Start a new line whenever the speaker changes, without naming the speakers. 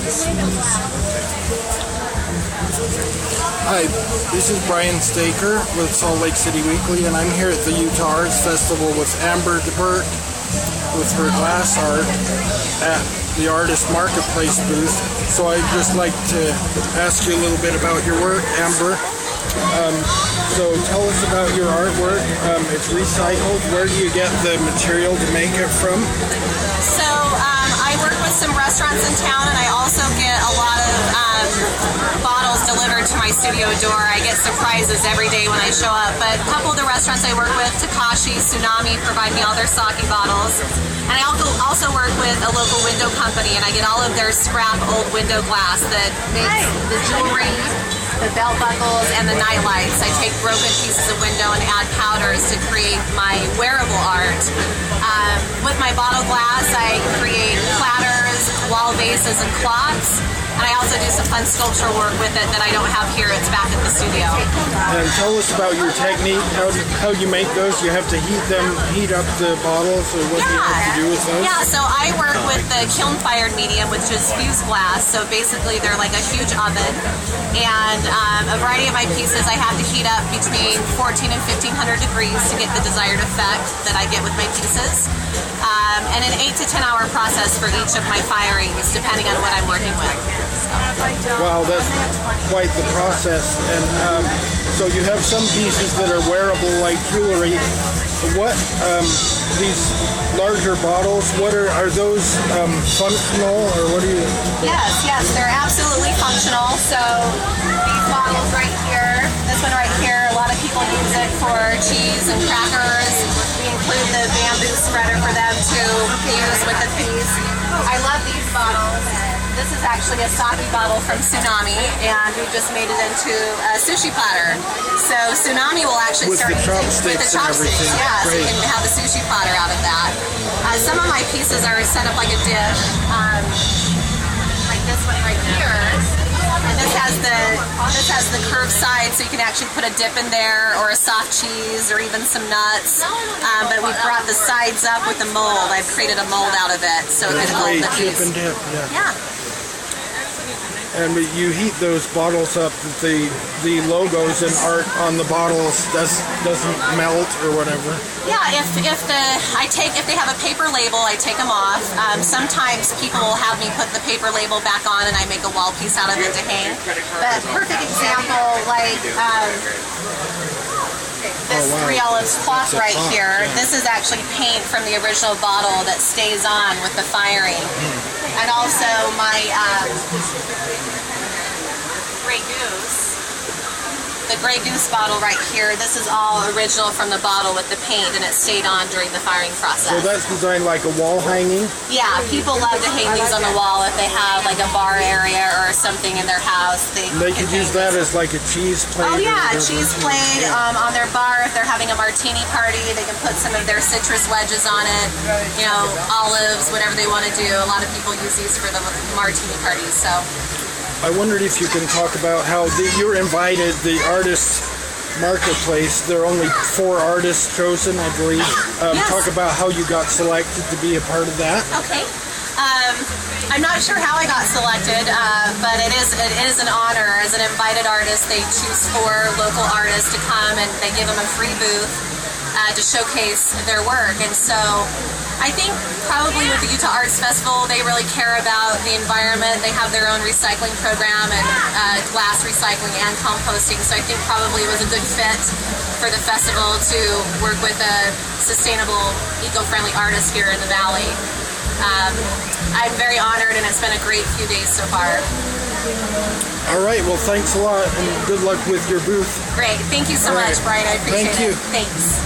Hi, this is Brian Staker with Salt Lake City Weekly, and I'm here at the Utah Arts Festival with Amber DeBirk with her glass art at the Artist Marketplace booth. So I'd just like to ask you a little bit about your work, Amber. So tell us about your artwork. It's recycled. Where do you get the material to make it from?
So I work with some restaurants in town, and I also get a lot of bottles delivered to my studio door. I get surprises every day when I show up. But a couple of the restaurants I work with, Takashi, Tsunami, provide me all their sake bottles. And I also work with a local window company, and I get all of their scrap old window glass that makes the jewelry, the belt buckles, and the night lights. I take broken pieces of window and add powders to create my wearable art. With my bottle glass, I create platters, wall vases, and clocks. And I also do some fun sculptural work with it that I don't have here. It's back at the studio.
And tell us about your technique, how you make those. You have to heat up the bottles, or what do you have to do with those?
Yeah, so I work with the kiln-fired medium, which is fused glass. So basically they're like a huge oven. And a variety of my pieces I have to heat up between 14 and 1500 degrees to get the desired effect that I get with my pieces. And an 8 to 10 hour process for each of my firings, depending on what I'm working with.
Wow, that's quite the process. And so you have some pieces that are wearable, like jewelry. What these larger bottles? Are those functional, or what do you?
Yes, they're absolutely functional. So these bottles right here, this one right here, a lot of people use it for cheese and crackers. We include the bamboo spreader for them to use with the piece. I love these bottles. This is actually a sake bottle from Tsunami, and we just made it into a sushi platter. So Tsunami will actually
with the chopsticks
with the chopsticks, yeah, so you can have the sushi platter out of that. Some of my pieces are set up like a dish, like this one right here. And this has the curved side, so you can actually put a dip in there, or a soft cheese, or even some nuts. But we brought the sides up with the mold. I've created a mold out of it, so it can hold the piece.
Chip and dip,
yeah.
And you heat those bottles up. The logos and art on the bottles doesn't melt or whatever.
Yeah, if they have a paper label, I take them off. Sometimes people will have me put the paper label back on, and I make a wall piece out of it to hang. But perfect example, like this Three Olives cloth right here. Yeah. This is actually paint from the original bottle that stays on with the firing. And also my Grey Goose. The Grey Goose bottle right here, this is all original from the bottle with the paint, and it stayed on during the firing process.
So that's designed like a wall hanging?
Yeah, people love to hang these on the wall if they have like a bar area or something in their house.
They could use that as like a cheese plate.
Oh yeah, cheese plate on their bar. If they're having a martini party, they can put some of their citrus wedges on it. You know, olives, whatever they want to do. A lot of people use these for the martini parties. So
I wondered if you can talk about how you're invited, the Artist Marketplace. There are only 4 artists chosen, I believe.
Yes.
Talk about how you got selected to be a part of that.
Okay. I'm not sure how I got selected, but it is an honor. As an invited artist, they choose 4 local artists to come, and they give them a free booth to showcase their work. And so I think probably with the Utah Arts Festival, they really care about the environment. They have their own recycling program, and glass recycling and composting. So I think probably it was a good fit for the festival to work with a sustainable, eco-friendly artist here in the Valley. I'm very honored, and it's been a great few days so far.
All right, well, thanks a lot, and good luck with your booth.
Great. Thank you so much, Brian. I appreciate it.
Thank you.
Thanks.